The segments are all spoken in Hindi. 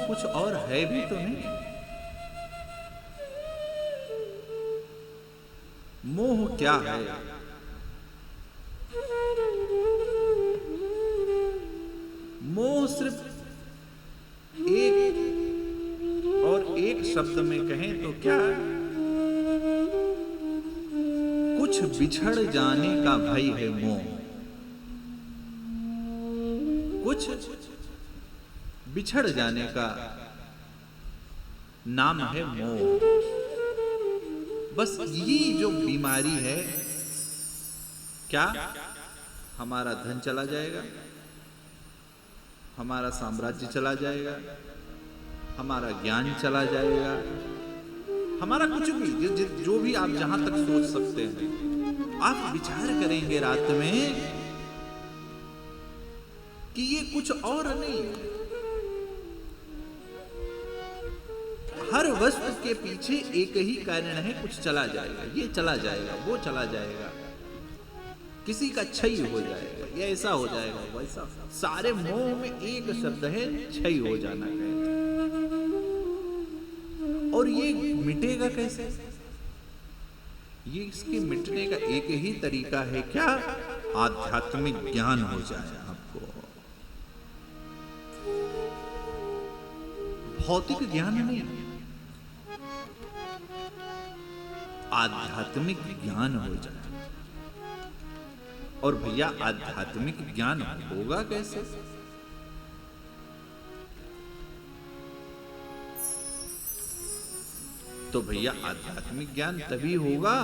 कुछ और है भी तो नहीं। मोह क्या है? मोह सिर्फ एक और एक शब्द में कहें तो क्या? कुछ बिछड़ जाने का भय है मोह। कुछ बिछड़ जाने का नाम है मोह। बस ये जो बीमारी है, क्या हमारा धन चला जाएगा, हमारा साम्राज्य चला जाएगा, हमारा ज्ञान चला जाएगा, हमारा कुछ भी जो भी आप जहां तक सोच सकते हैं, आप विचार करेंगे रात में कि ये कुछ और नहीं है। हर वस्तु के पीछे एक ही कारण है, कुछ चला जाएगा, ये चला जाएगा, वो चला जाएगा, किसी का क्षय हो जाएगा, ये ऐसा हो जाएगा, वैसा। सारे मोह में एक शब्द है, क्षय हो जाना कहते। और ये मिटेगा कैसे? ये इसके मिटने का एक ही तरीका है, क्या? आध्यात्मिक ज्ञान हो जाए आपको। भौतिक ज्ञान नहीं, आध्यात्मिक ज्ञान हो जाए। और भैया आध्यात्मिक ज्ञान होगा कैसे? तो भैया आध्यात्मिक ज्ञान तभी होगा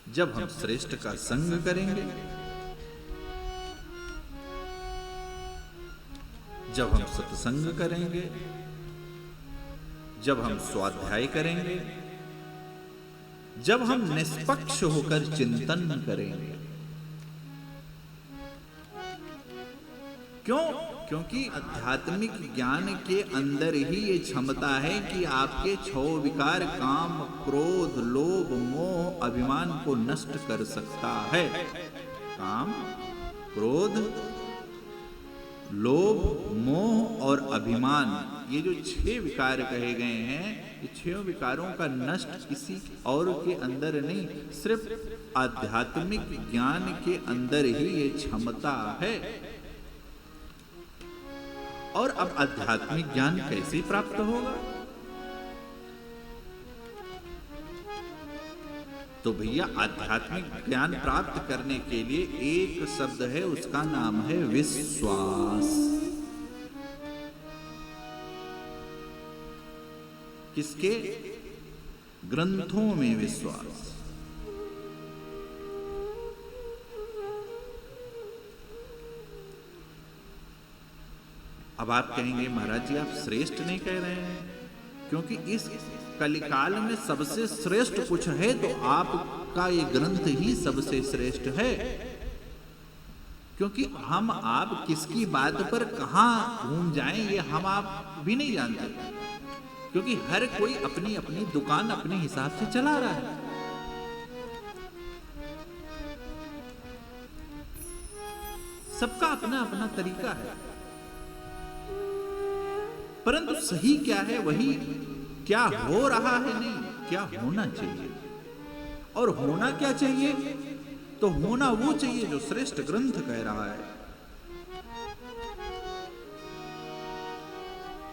जब हम श्रेष्ठ का संग करेंगे, जब हम सत्संग करेंगे, जब हम स्वाध्याय करेंगे, जब हम निष्पक्ष होकर चिंतन करेंगे। क्यों? क्योंकि आध्यात्मिक ज्ञान के अंदर ही ये क्षमता है कि आपके 6 विकार काम, क्रोध, लोभ, मोह, अभिमान को नष्ट कर सकता है। काम, क्रोध, लोभ, मोह और अभिमान, ये जो 6 विकार कहे गए हैं, ये 6 विकारों का नष्ट किसी और के अंदर नहीं, सिर्फ आध्यात्मिक ज्ञान के अंदर ही ये क्षमता है। और अब आध्यात्मिक ज्ञान कैसे प्राप्त होगा? तो भैया आध्यात्मिक ज्ञान प्राप्त करने के लिए एक शब्द है, उसका नाम है विश्वास। किसके? ग्रंथों में विश्वास। अब आप कहेंगे महाराज जी आप श्रेष्ठ नहीं कह रहे हैं, क्योंकि इस कलिकाल में सबसे श्रेष्ठ कुछ है तो आपका ये ग्रंथ ही सबसे श्रेष्ठ है। क्योंकि हम आप किसकी बात पर कहां घूम जाएं ये हम आप भी नहीं जानते, क्योंकि हर कोई अपनी अपनी दुकान अपने हिसाब से चला रहा है। सबका अपना अपना तरीका है, परंतु सही क्या है वही, क्या हो रहा है नहीं, क्या होना चाहिए। और होना क्या चाहिए? तो होना वो चाहिए जो श्रेष्ठ ग्रंथ कह रहा है,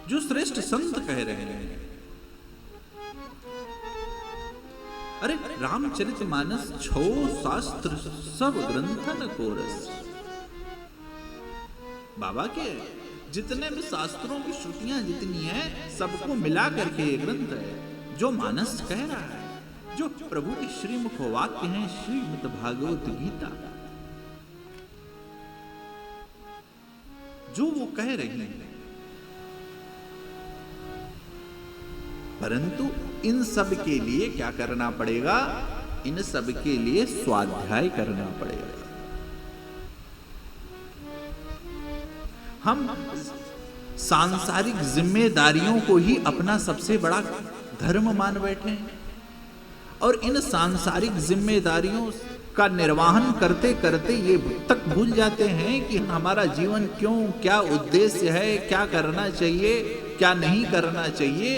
जो श्रेष्ठ संत कह रहे हैं। अरे रामचरितमानस 6 शास्त्र सब ग्रंथन को रस। बाबा के जितने भी शास्त्रों की श्रुतियां जितनी हैं, सबको मिला करके ये ग्रंथ है जो मानस कह रहा है, जो प्रभु के श्रीमुख वाक्य हैं, श्रीमद् भागवत गीता, जो वो कह रही है। परंतु इन सब के लिए क्या करना पड़ेगा? इन सब के लिए स्वाध्याय करना पड़ेगा। हम सांसारिक जिम्मेदारियों को ही अपना सबसे बड़ा धर्म मान बैठे हैं, और इन सांसारिक जिम्मेदारियों का निर्वहन करते करते ये तक भूल जाते हैं कि हमारा जीवन क्यों, क्या उद्देश्य है, क्या करना चाहिए, क्या नहीं करना चाहिए,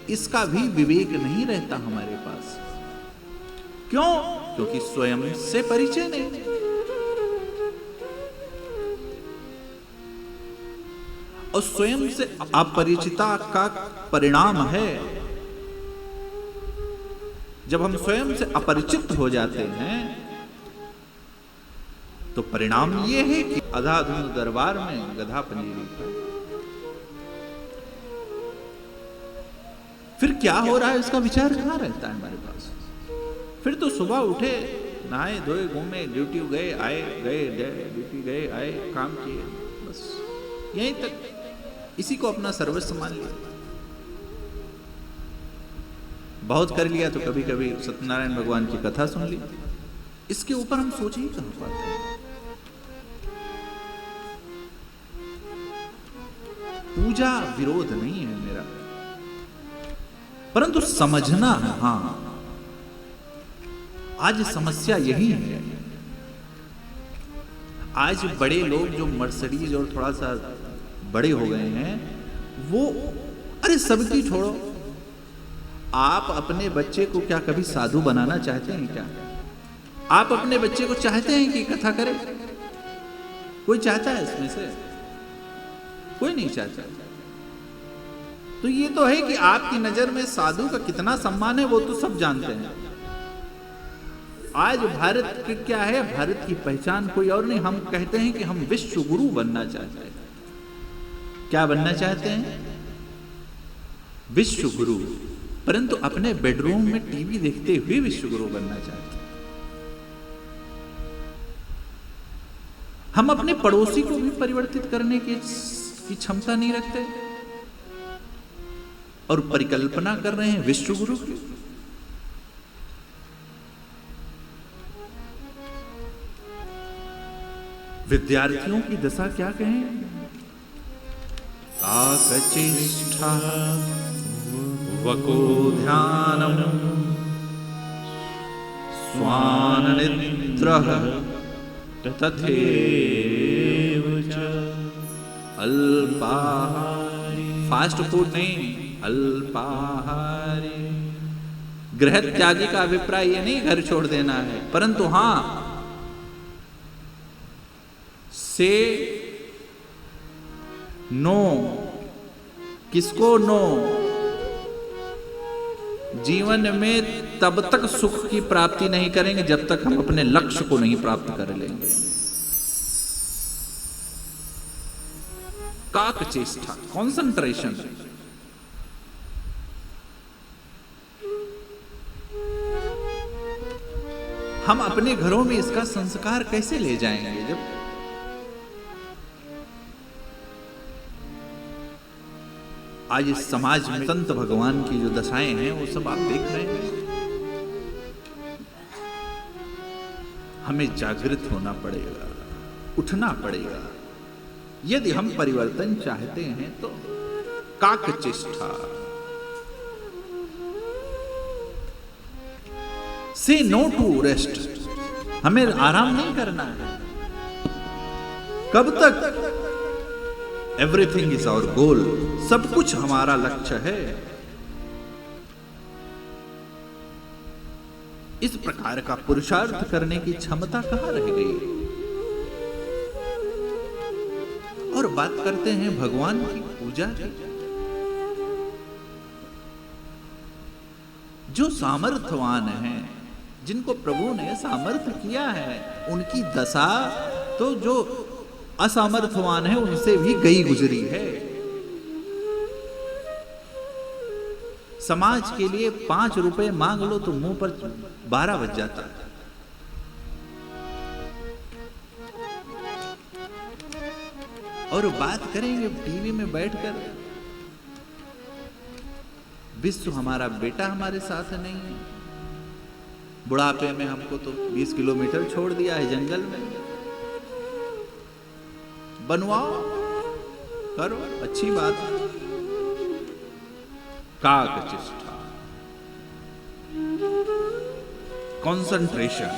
इसका भी विवेक नहीं रहता हमारे पास। क्यों? क्योंकि स्वयं से परिचय नहीं। और स्वयं से अपरिचिता का परिणाम है, जब हम स्वयं से अपरिचित हो जाते हैं तो परिणाम ये है कि अधाधुंध दरबार में गधा पंजीरी का। फिर क्या हो रहा है उसका विचार कहां रहता है हमारे पास। फिर तो सुबह उठे, नहाए धोए, घूमे, ड्यूटी गए आए, गए ड्यूटी गए आए, काम किए, बस यहीं तक। इसी को अपना सर्वस्व मान लिया। बहुत कर लिया तो कभी कभी सत्यनारायण भगवान की कथा सुन ली, इसके ऊपर हम सोच ही कहां पाते हैं। पूजा विरोध नहीं है मेरा, परंतु समझना है। हां, आज समस्या यही है। आज बड़े लोग जो मर्सिडीज और थोड़ा सा बड़े हो गए हैं, वो अरे सबकी छोड़ो, आप अपने बच्चे को क्या कभी साधु बनाना चाहते हैं क्या? आप अपने बच्चे को चाहते हैं कि कथा करे? कोई चाहता है इसमें से? कोई नहीं चाहता। तो ये तो है कि आपकी नजर में साधु का कितना सम्मान है वो तो सब जानते हैं। आज भारत की क्या है, भारत की पहचान कोई और नहीं। हम कहते हैं कि हम विश्व गुरु बनना चाहते हैं। क्या बनना चाहते हैं? विश्व गुरु। परंतु अपने बेडरूम में टीवी देखते हुए विश्व गुरु बनना चाहते हैं। हम अपने पड़ोसी को भी परिवर्तित करने की क्षमता नहीं रखते और परिकल्पना कर रहे हैं विश्व गुरु की। विद्यार्थियों की दशा क्या कहें? काकचेष्टा वको ध्यानम स्वाननिद्रः तथैव च अल्पाहारी। फास्ट फूड नहीं, अल्पाहारी। गृह त्यागी का अभिप्राय ये नहीं घर छोड़ देना है, परंतु हां, से नो। किसको नो? जीवन में तब तक सुख की प्राप्ति नहीं करेंगे जब तक हम अपने लक्ष्य को नहीं प्राप्त कर लेंगे। काक चेष्टा, कॉन्सेंट्रेशन। हम अपने घरों में इसका संस्कार कैसे ले जाएंगे जब आज इस समाज में संत भगवान की जो दशाएं हैं वो सब आप देख रहे हैं। हमें जागृत होना पड़ेगा, उठना पड़ेगा। यदि हम परिवर्तन चाहते हैं तो काकचेष्टा, से नो टू रेस्ट। हमें आराम नहीं करना है। कब तक? Everything is our goal. सब कुछ हमारा लक्ष्य है। इस प्रकार का पुरुषार्थ करने की क्षमता कहां रह गई? और बात करते हैं भगवान की पूजा की। जो सामर्थ्यवान हैं, जिनको प्रभु ने सामर्थ्य किया है, उनकी दशा तो जो असामर्थ्यवान है उनसे भी गई गुजरी है। समाज के लिए 5 रुपए मांग लो तो मुंह पर 12 बज जाता है। और बात करेंगे टीवी में बैठकर, विश्व हमारा बेटा हमारे साथ नहीं है। बुढ़ापे में हमको तो 20 किलोमीटर छोड़ दिया है जंगल में। बनवाओ, करो, अच्छी बात। काकचेष्टा, कंसंट्रेशन,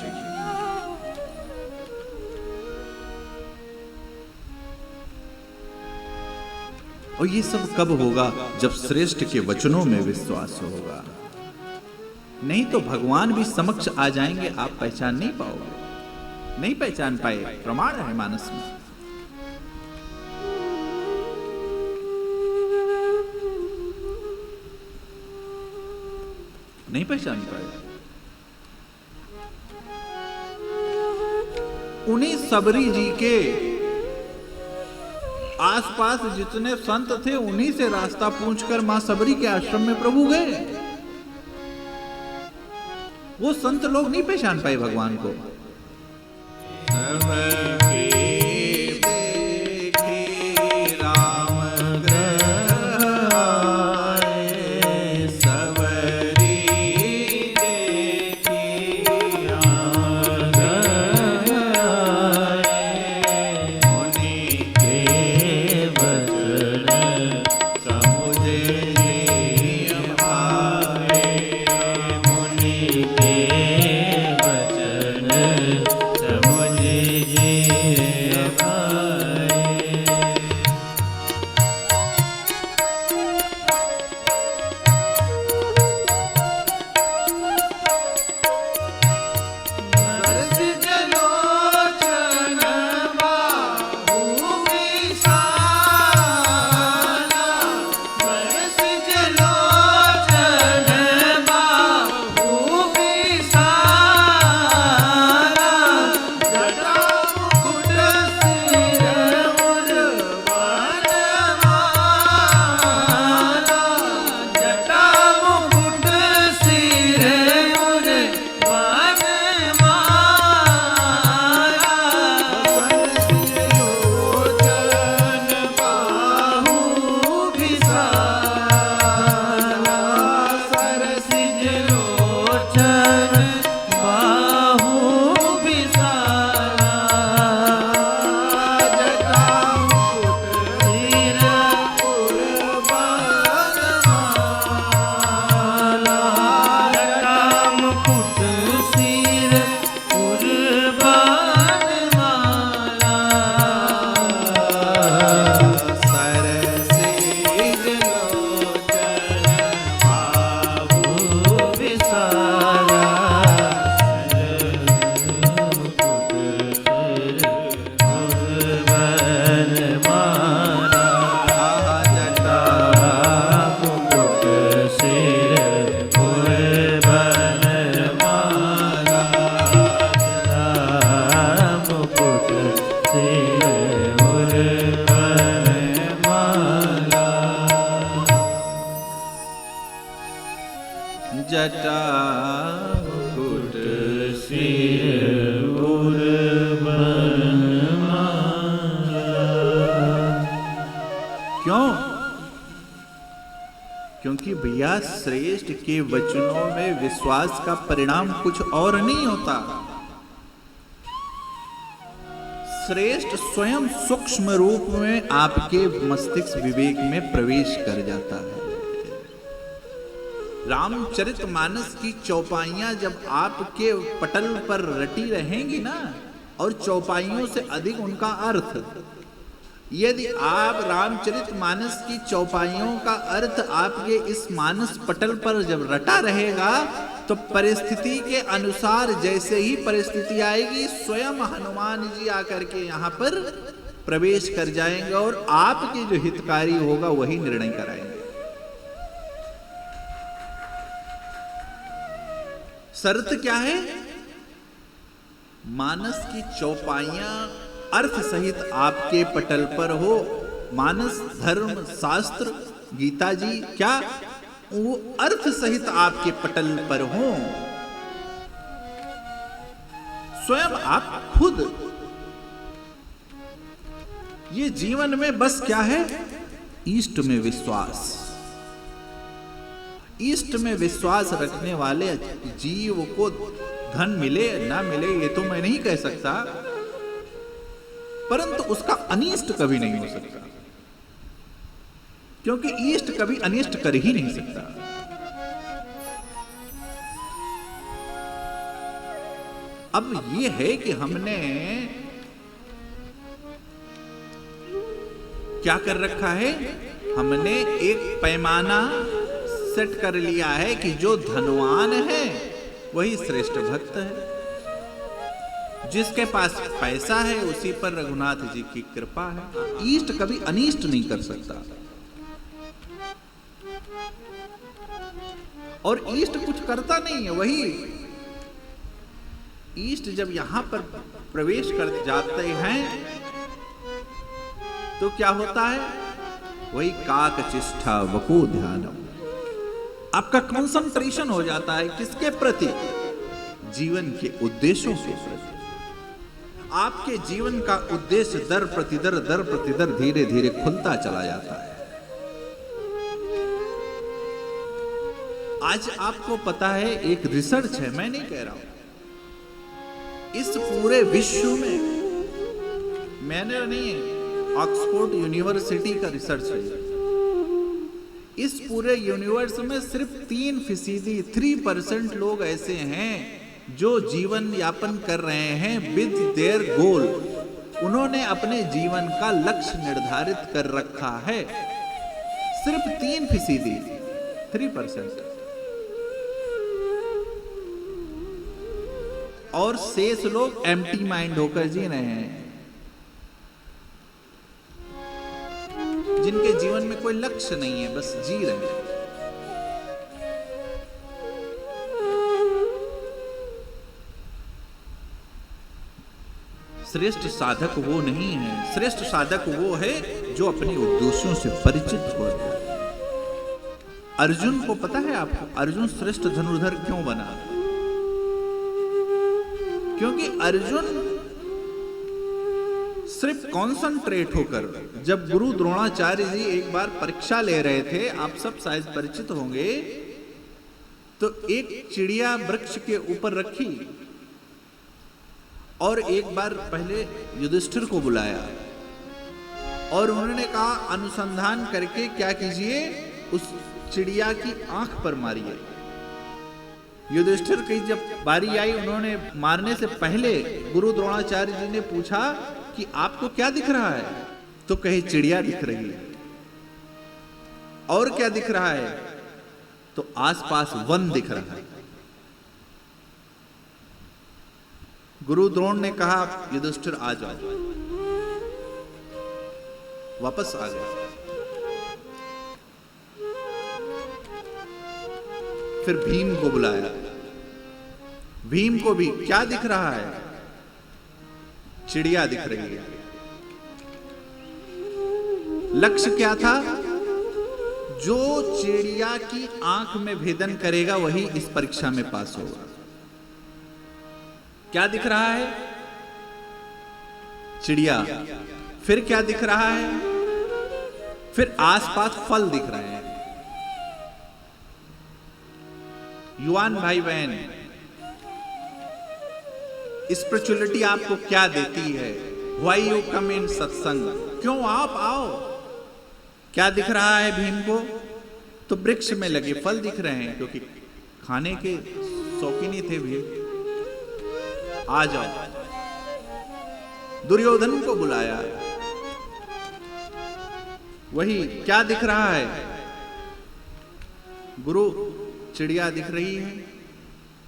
और ये सब कब होगा? जब श्रेष्ठ के वचनों में विश्वास होगा। नहीं तो भगवान भी समक्ष आ जाएंगे, आप पहचान नहीं पाओगे, नहीं पहचान पाए। प्रमाण है मानस में। नहीं पहचान पाए। उन्हीं सबरी जी के आसपास जितने संत थे उन्हीं से रास्ता पूछकर मां सबरी के आश्रम में प्रभु गए। वो संत लोग नहीं पहचान पाए भगवान को। जटा मुकुट सिर उर क्यों? क्योंकि भैया श्रेष्ठ के वचनों में विश्वास का परिणाम कुछ और नहीं होता। श्रेष्ठ स्वयं सूक्ष्म रूप में आपके मस्तिष्क विवेक में प्रवेश कर जाता है। रामचरितमानस की चौपाइयां जब आपके पटल पर रटी रहेंगी ना, और चौपाइयों से अधिक उनका अर्थ, यदि आप रामचरितमानस की चौपाइयों का अर्थ आपके इस मानस पटल पर जब रटा रहेगा, तो परिस्थिति के अनुसार जैसे ही परिस्थिति आएगी, स्वयं हनुमान जी आकर के यहाँ पर प्रवेश कर जाएंगे और आपके जो हितकारी होगा वही निर्णय कराएंगे। शर्त क्या है? मानस की चौपाइयां अर्थ सहित आपके पटल पर हो। मानस, धर्म, शास्त्र, गीता जी क्या वो अर्थ सहित आपके पटल पर हो। स्वयं आप खुद। ये जीवन में बस क्या है? ईष्ट में विश्वास। ईष्ट में विश्वास रखने वाले जीव को धन मिले ना मिले ये तो मैं नहीं कह सकता, परंतु उसका अनिष्ट कभी नहीं हो सकता, क्योंकि ईष्ट कभी अनिष्ट कर ही नहीं सकता। अब ये है कि हमने क्या कर रखा है? हमने एक पैमाना सेट कर लिया है कि जो धनवान है वही श्रेष्ठ भक्त है, जिसके पास पैसा है उसी पर रघुनाथ जी की कृपा है। ईष्ट कभी अनिष्ट नहीं कर सकता, और ईष्ट कुछ करता नहीं है। वही ईष्ट जब यहां पर प्रवेश कर जाते हैं तो क्या होता है? वही काकचिष्ठा वको ध्यानम, आपका कंसंट्रेशन हो जाता है किसके प्रति? जीवन के उद्देश्यों के प्रति। आपके जीवन का उद्देश्य दर प्रतिदर धीरे धीरे खुलता चला जाता है। आज आपको पता है, एक रिसर्च है, मैं नहीं कह रहा हूं, इस पूरे विश्व में, मैंने नहीं है, ऑक्सफोर्ड यूनिवर्सिटी का रिसर्च है, इस पूरे यूनिवर्स में सिर्फ 3% लोग ऐसे हैं जो जीवन यापन कर रहे हैं विद देयर गोल। उन्होंने अपने जीवन का लक्ष्य निर्धारित कर रखा है, सिर्फ 3%। और शेष लोग एम्प्टी माइंड होकर जी रहे हैं, जिनके जीवन में कोई लक्ष्य नहीं है, बस जी रहे हैं। श्रेष्ठ साधक वो नहीं है, श्रेष्ठ साधक वो है जो अपने उद्देश्यों से परिचित हो। अर्जुन को पता है आपको, अर्जुन श्रेष्ठ धनुर्धर क्यों बना? क्योंकि अर्जुन सिर्फ कॉन्संट्रेट होकर, जब गुरु द्रोणाचार्य जी एक बार परीक्षा ले रहे थे, आप सब शायद परिचित होंगे, तो एक चिड़िया वृक्ष के ऊपर रखी और एक बार पहले युधिष्ठिर को बुलाया और उन्होंने कहा अनुसंधान करके क्या कीजिए, उस चिड़िया की आंख पर मारिए। युधिष्ठिर की जब बारी आई, उन्होंने मारने से पहले गुरु द्रोणाचार्य जी ने पूछा कि आपको क्या दिख रहा है? तो कहे चिड़िया दिख रही है। और क्या दिख रहा है? तो आसपास वन दिख रहा है। गुरु द्रोण ने कहा युधिष्ठिर आ जाओ, वापस आ गया। फिर भीम को बुलाया, भीम को भी क्या दिख रहा है? चिड़िया दिख रही है। लक्ष्य क्या था? जो चिड़िया की आंख में भेदन करेगा वही इस परीक्षा में पास होगा। क्या दिख रहा है? चिड़िया। फिर क्या दिख रहा है? फिर आसपास फल दिख रहे हैं। युवान भाई बहन, स्पिरिचुअलिटी आपको क्या देती है? Why you come in सत्संग? क्यों आप आओ? क्या दिख रहा है भीम को? तो वृक्ष में लगे फल दिख रहे हैं, क्योंकि खाने के शौकीनी थे भीम। आ जाओ। दुर्योधन को बुलाया, वही क्या दिख रहा है? गुरु चिड़िया दिख रही है।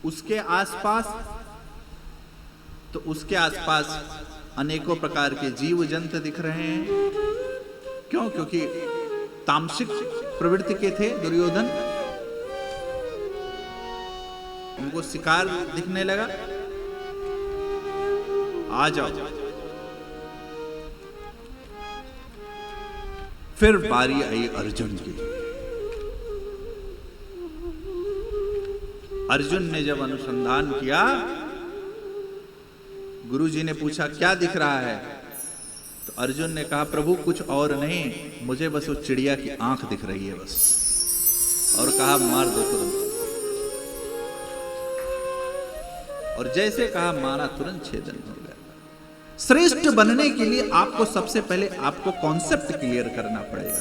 उसके आसपास, तो उसके आसपास अनेकों प्रकार के जीव जंतु दिख रहे हैं। क्यों? क्योंकि तामसिक प्रवृत्ति के थे दुर्योधन, उनको शिकार दिखने लगा। आ जाओ। फिर बारी आई अर्जुन की। अर्जुन ने जब अनुसंधान किया, गुरुजी ने पूछा क्या दिख रहा है? तो अर्जुन ने कहा प्रभु कुछ और नहीं, मुझे बस वो चिड़िया की आंख दिख रही है बस। और कहा मार दो तुरंत। और जैसे कहा मारा, तुरंत छेदन हो गया। श्रेष्ठ बनने के लिए आपको सबसे पहले आपको कॉन्सेप्ट क्लियर करना पड़ेगा।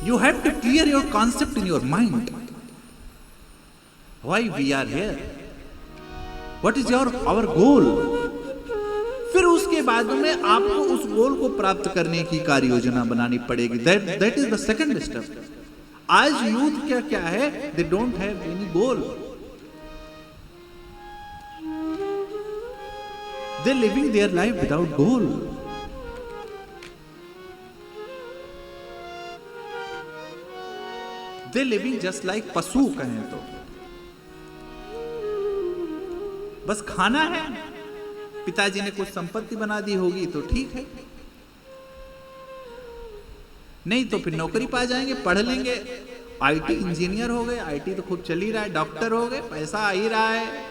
You have to clear your concept in your mind. Why we are here, what is your our goal. फिर उसके बाद में आपको उस गोल को प्राप्त करने की कार्य योजना बनानी पड़ेगी। That is the second step. आज यूथ क्या है, they don't have any goal, they living their life without goal. They living just like पशु कहें तो, बस खाना है, पिताजी ने कुछ संपत्ति बना दी होगी तो ठीक है, नहीं तो फिर नौकरी पा जाएंगे, पढ़ लेंगे, आईटी इंजीनियर हो गए, आईटी तो खूब चल ही रहा है, डॉक्टर हो गए, पैसा आ ही रहा है।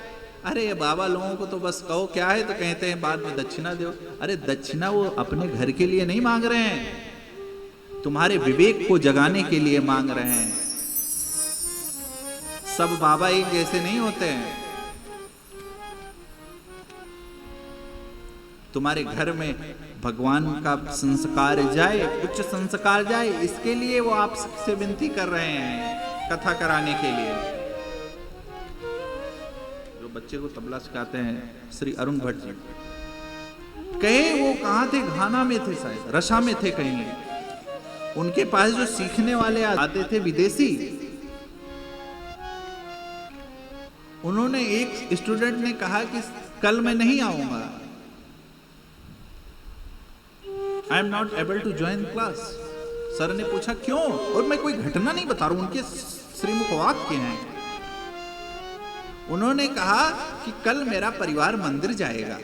अरे ये बाबा लोगों को तो बस कहो क्या है तो कहते हैं बाद में दक्षिणा दो। अरे दक्षिणा वो अपने घर के लिए नहीं मांग रहे हैं, तुम्हारे विवेक को जगाने के लिए मांग रहे हैं। सब बाबा एक जैसे नहीं होते हैं। तुम्हारे घर में भगवान का संस्कार जाए, उच्च संस्कार जाए, इसके लिए वो आपसे विनती कर रहे हैं कथा कराने के लिए। जो बच्चे को तबला सिखाते हैं श्री अरुण भट्ट जी, कहे वो कहाँ थे, घाना में थे, शायद रशा में थे कहीं। उनके पास जो सीखने वाले आते थे विदेशी, उन्होंने एक स्टूडेंट ने कहा कि कल मैं नहीं आऊंगा, I am not able to join class. Sir ने पूछा क्यों, और मैं कोई घटना नहीं बता रहा हूं, उनके श्रीमुख वाक्य हैं। उन्होंने कहा कि कल मेरा परिवार मंदिर जाएगा।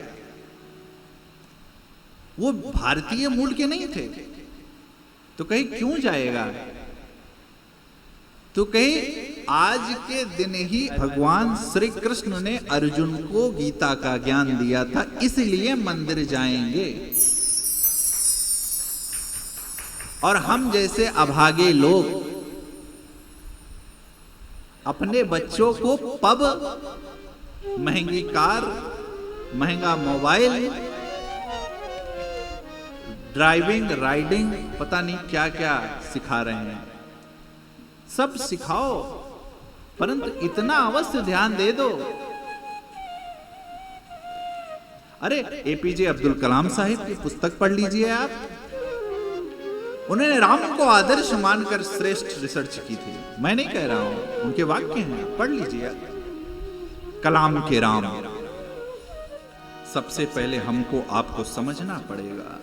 वो भारतीय मूल के नहीं थे, तो कहीं क्यों जाएगा, तो कहीं आज के दिन ही भगवान श्री कृष्ण ने अर्जुन को गीता का ज्ञान दिया था, इसलिए मंदिर जाएंगे। और हम जैसे अभागे लोग अपने बच्चों को पब, महंगी कार, महंगा मोबाइल, ड्राइविंग, राइडिंग, पता नहीं क्या क्या सिखा रहे हैं। सब सिखाओ, परंतु इतना अवश्य ध्यान दे दो। अरे एपीजे अब्दुल कलाम साहिब की पुस्तक पढ़ लीजिए आप। उन्होंने राम को आदर्श मानकर श्रेष्ठ रिसर्च की थी, मैं नहीं कह रहा हूं, उनके वाक्य हैं, पढ़ लीजिए। कलाम के राम। सबसे पहले हमको आपको समझना पड़ेगा।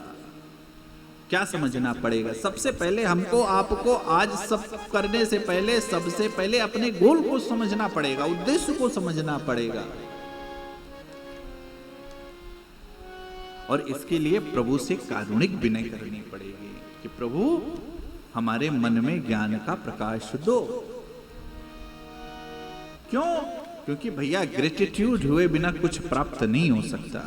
क्या समझना पड़ेगा? सबसे पहले हमको आपको आज सब करने से पहले सबसे पहले अपने गोल को समझना पड़ेगा, उद्देश्य को समझना पड़ेगा। और इसके लिए प्रभु से कारुणिक विनय करनी पड़ेगी कि प्रभु हमारे मन में ज्ञान का प्रकाश दो। क्यों? क्योंकि भैया ग्रेटिट्यूड हुए बिना कुछ प्राप्त नहीं हो सकता।